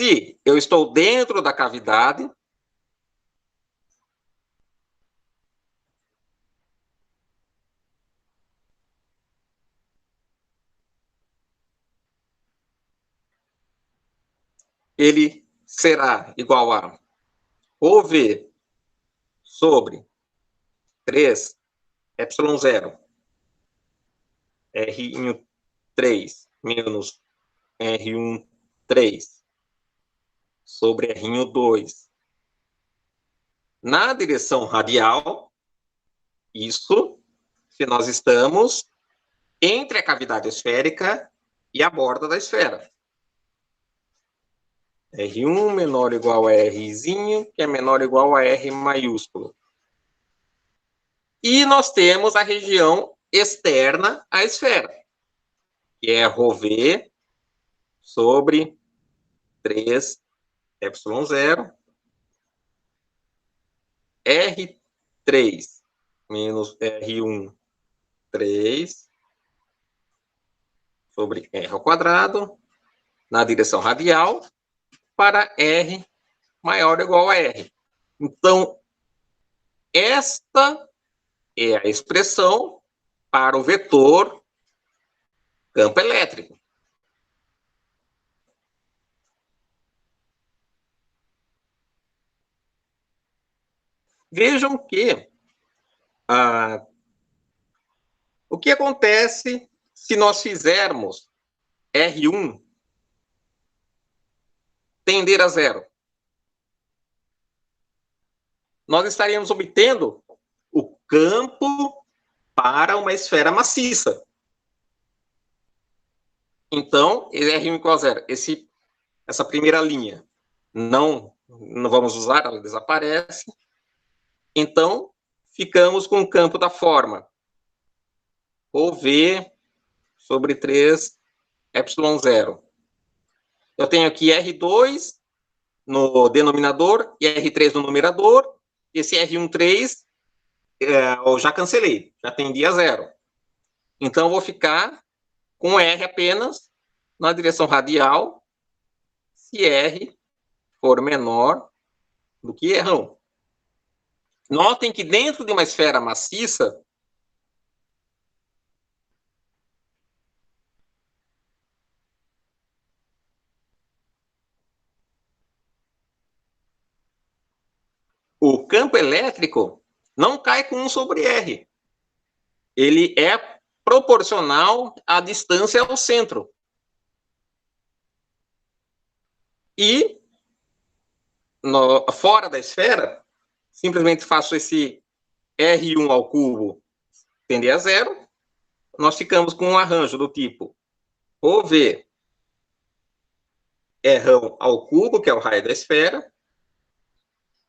se eu estou dentro da cavidade ele será igual a OV sobre 3 ε0 R1, 3 menos R1, 3 sobre R1, 2 na direção radial, isso se nós estamos entre a cavidade esférica e a borda da esfera. R1 menor ou igual a Rzinho, que é menor ou igual a R maiúsculo. E nós temos a região externa à esfera, que é ρV sobre 3 ε0 R3 menos R1, 3 sobre R ao quadrado na direção radial para R maior ou igual a R. Então, esta é a expressão para o vetor campo elétrico. Vejam que o que acontece se nós fizermos R1 tender a zero, nós estaríamos obtendo o campo para uma esfera maciça. Então, R1 igual a zero. Essa primeira linha não vamos usar, ela desaparece. Então, ficamos com o campo da forma ρv sobre 3 ε0. Eu tenho aqui R2 no denominador e R3 no numerador. Esse R13 eu já cancelei, já tendi a zero. Então, eu vou ficar com R apenas na direção radial, se R for menor do que R1. Notem que dentro de uma esfera maciça, o campo elétrico não cai com 1 sobre R. Ele é proporcional à distância ao centro. E, fora da esfera, simplesmente faço esse R1 ao cubo tender a zero, nós ficamos com um arranjo do tipo ρv R1 ao cubo, que é o raio da esfera,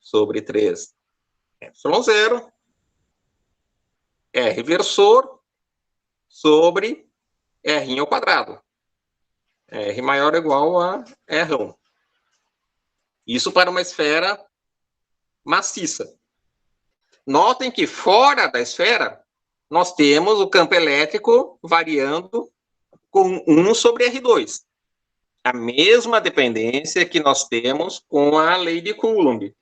sobre 3 ε0, R versor sobre R ao quadrado. R maior ou igual a R1. Isso para uma esfera maciça. Notem que fora da esfera, nós temos o campo elétrico variando com 1 sobre R2. A mesma dependência que nós temos com a lei de Coulomb.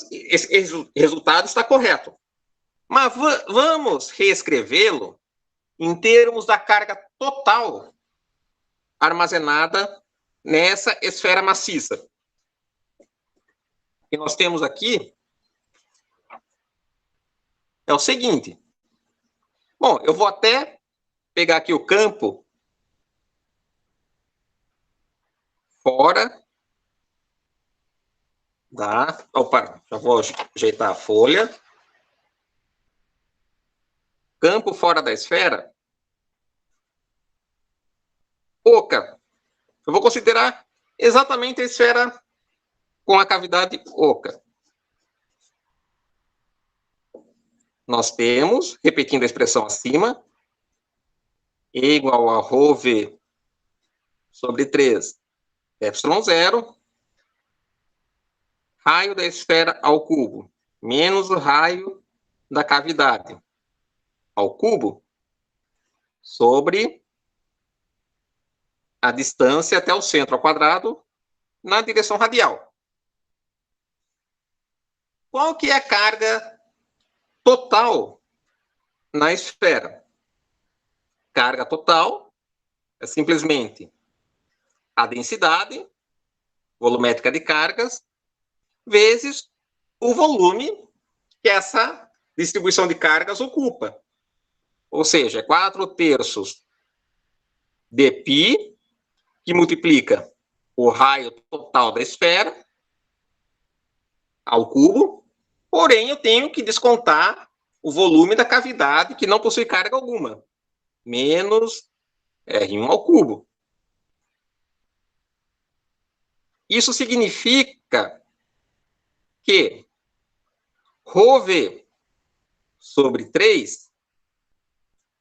Esse resultado está correto. Mas vamos reescrevê-lo em termos da carga total armazenada nessa esfera maciça. O que nós temos aqui é o seguinte. Bom, eu vou até pegar aqui o campo fora da... Opa, já vou ajeitar a folha. Campo fora da esfera. Oca. Eu vou considerar exatamente a esfera com a cavidade oca. Nós temos, repetindo a expressão acima, E igual a ρv sobre 3 ε0, raio da esfera ao cubo, menos o raio da cavidade ao cubo, sobre a distância até o centro ao quadrado na direção radial. Qual que é a carga total na esfera? Carga total é simplesmente a densidade volumétrica de cargas vezes o volume que essa distribuição de cargas ocupa. Ou seja, 4/3 de π, que multiplica o raio total da esfera ao cubo, porém eu tenho que descontar o volume da cavidade que não possui carga alguma, menos R1 ao cubo. Isso significa que ρv sobre 3,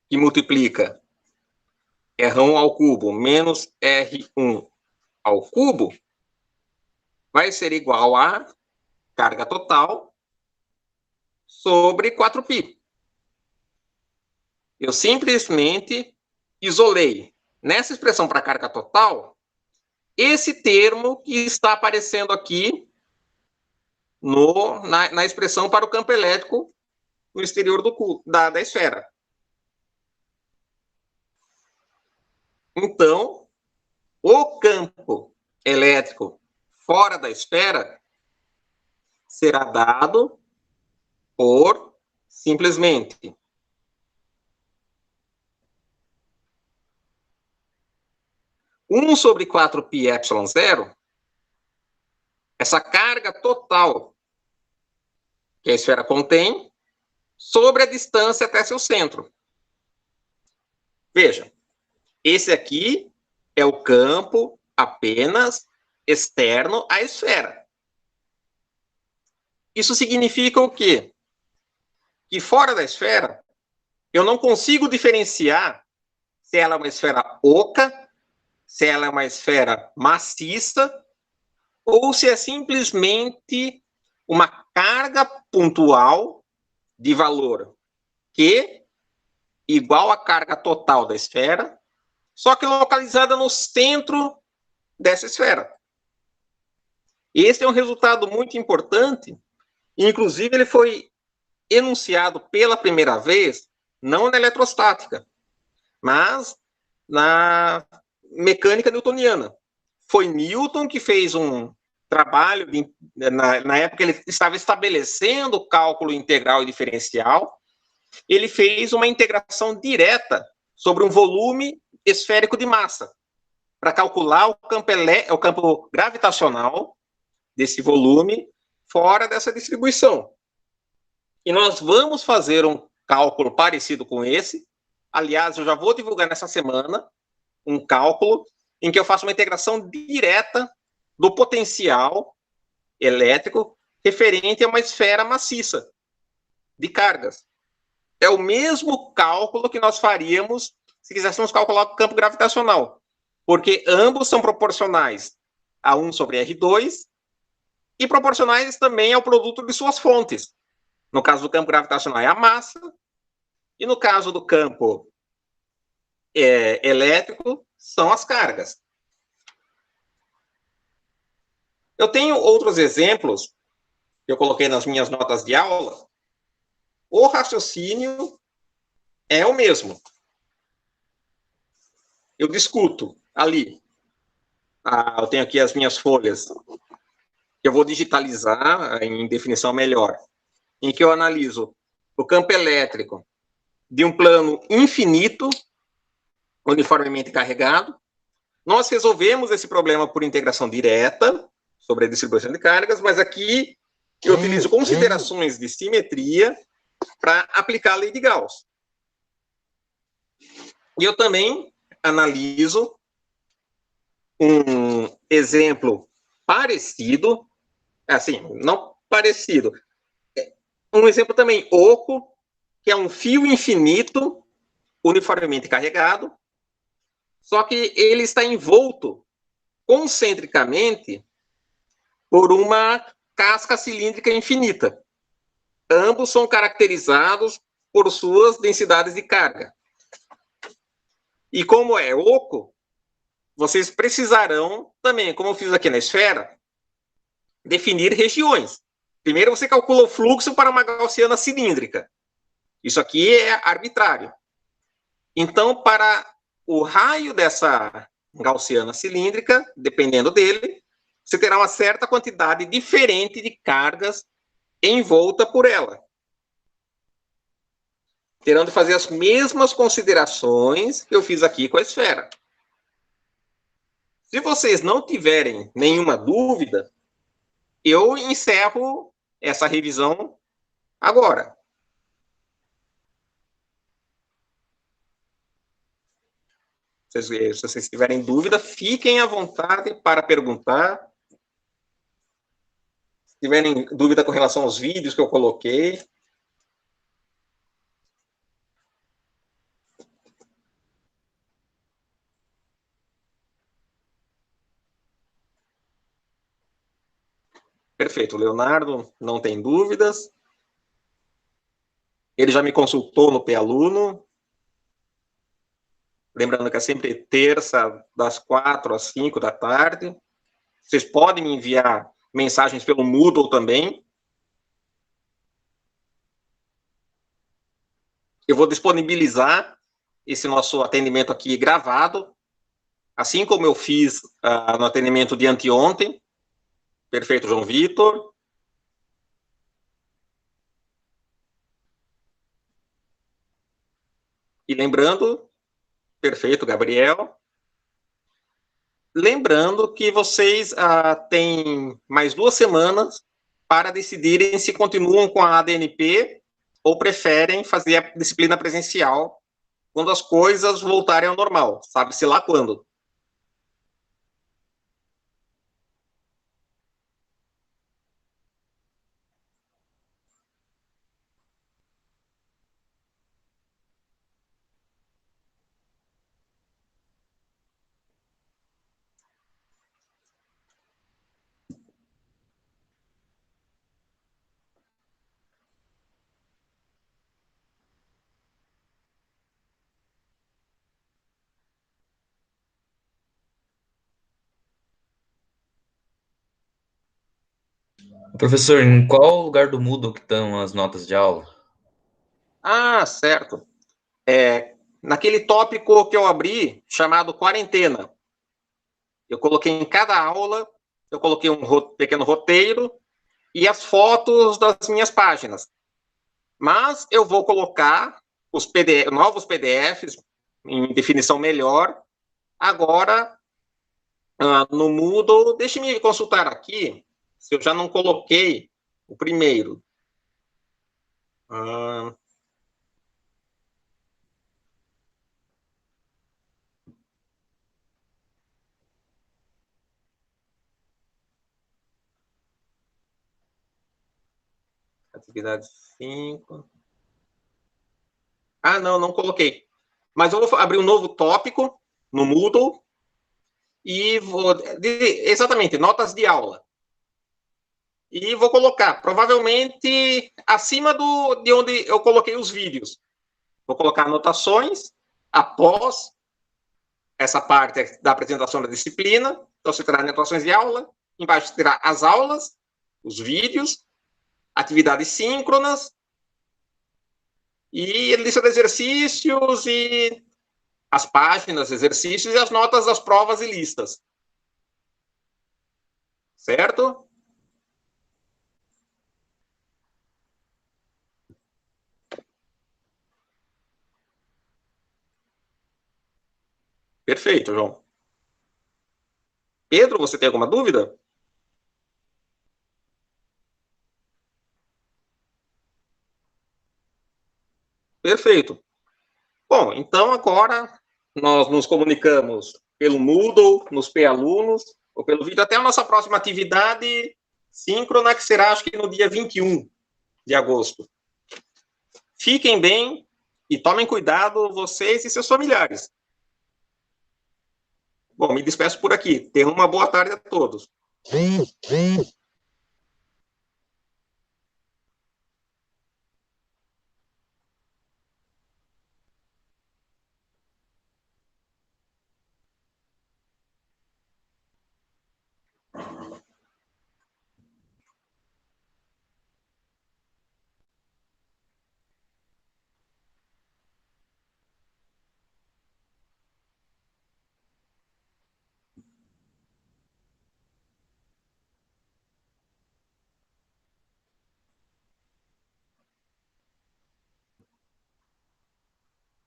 que multiplica R1 ao cubo menos R1 ao cubo, vai ser igual a carga total sobre 4π. Eu simplesmente isolei nessa expressão para carga total esse termo que está aparecendo aqui na expressão para o campo elétrico no exterior da esfera. Então, o campo elétrico fora da esfera será dado por simplesmente 1 sobre 4 π epsilon zero, essa carga total que a esfera contém, sobre a distância até seu centro. Veja, esse aqui é o campo apenas externo à esfera. Isso significa o quê? Que fora da esfera, eu não consigo diferenciar se ela é uma esfera oca, se ela é uma esfera maciça, ou se é simplesmente uma carga pontual de valor Q igual à carga total da esfera, só que localizada no centro dessa esfera. Esse é um resultado muito importante, inclusive ele foi enunciado pela primeira vez, não na eletrostática, mas na mecânica newtoniana. Foi Newton que fez um trabalho, na época ele estava estabelecendo o cálculo integral e diferencial, ele fez uma integração direta sobre um volume esférico de massa, para calcular o campo gravitacional desse volume fora dessa distribuição. E nós vamos fazer um cálculo parecido com esse. Aliás, eu já vou divulgar nessa semana um cálculo em que eu faço uma integração direta do potencial elétrico referente a uma esfera maciça de cargas. É o mesmo cálculo que nós faríamos se quiséssemos calcular o campo gravitacional, porque ambos são proporcionais a 1 sobre R2 e proporcionais também ao produto de suas fontes. No caso do campo gravitacional é a massa, e no caso do campo elétrico são as cargas. Eu tenho outros exemplos que eu coloquei nas minhas notas de aula. O raciocínio é o mesmo. Eu discuto ali. Eu tenho aqui as minhas folhas, que eu vou digitalizar em definição melhor, em que eu analiso o campo elétrico de um plano infinito, uniformemente carregado. Nós resolvemos esse problema por integração direta sobre a distribuição de cargas, mas aqui eu utilizo considerações de simetria para aplicar a lei de Gauss. E eu também analiso um exemplo parecido, assim, não parecido, um exemplo também oco, que é um fio infinito uniformemente carregado, só que ele está envolto concentricamente por uma casca cilíndrica infinita. Ambos são caracterizados por suas densidades de carga. E como é oco, vocês precisarão também, como eu fiz aqui na esfera, definir regiões. Primeiro você calcula o fluxo para uma gaussiana cilíndrica. Isso aqui é arbitrário. Então, para o raio dessa gaussiana cilíndrica, dependendo dele, você terá uma certa quantidade diferente de cargas envolta por ela. Terão de fazer as mesmas considerações que eu fiz aqui com a esfera. Se vocês não tiverem nenhuma dúvida, eu encerro essa revisão agora. Se vocês tiverem dúvida, fiquem à vontade para perguntar. Se tiverem dúvida com relação aos vídeos que eu coloquei. Perfeito, o Leonardo não tem dúvidas. Ele já me consultou no P-Aluno. Lembrando que é sempre terça, das 4 às 5 da tarde. Vocês podem me enviar mensagens pelo Moodle também. Eu vou disponibilizar esse nosso atendimento aqui gravado, assim como eu fiz no atendimento de anteontem. Perfeito, João Vitor. E lembrando, perfeito, Gabriel. lembrando que vocês têm mais 2 semanas para decidirem se continuam com a ADNP ou preferem fazer a disciplina presencial quando as coisas voltarem ao normal, sabe-se lá quando. Professor, em qual lugar do Moodle que estão as notas de aula? Certo. Naquele tópico que eu abri, chamado quarentena. Eu coloquei em cada aula, eu coloquei um pequeno roteiro e as fotos das minhas páginas. Mas eu vou colocar os novos PDFs em definição melhor agora no Moodle. Deixe-me consultar aqui se eu já não coloquei o primeiro. Atividade 5. Não coloquei. Mas eu vou abrir um novo tópico no Moodle e vou... Exatamente, notas de aula. E vou colocar, provavelmente, acima de onde eu coloquei os vídeos. Vou colocar anotações após essa parte da apresentação da disciplina. Então, você terá anotações de aula. Embaixo terá as aulas, os vídeos, atividades síncronas, e lista de exercícios, e as páginas, exercícios, e as notas das provas e listas. Certo? Perfeito, João. Pedro, você tem alguma dúvida? Perfeito. Bom, então agora nós nos comunicamos pelo Moodle, nos P-alunos, ou pelo vídeo, até a nossa próxima atividade síncrona, que será, acho que no dia 21 de agosto. Fiquem bem e tomem cuidado, vocês e seus familiares. Bom, me despeço por aqui. Tenham uma boa tarde a todos.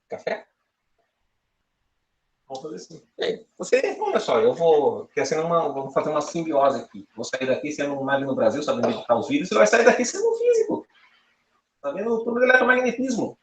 Café? Vamos fazer assim. Olha só, vou fazer uma simbiose aqui. Vou sair daqui sendo um mag no Brasil, sabendo editar os vídeos, você vai sair daqui sendo um físico. Tá vendo tudo do eletromagnetismo.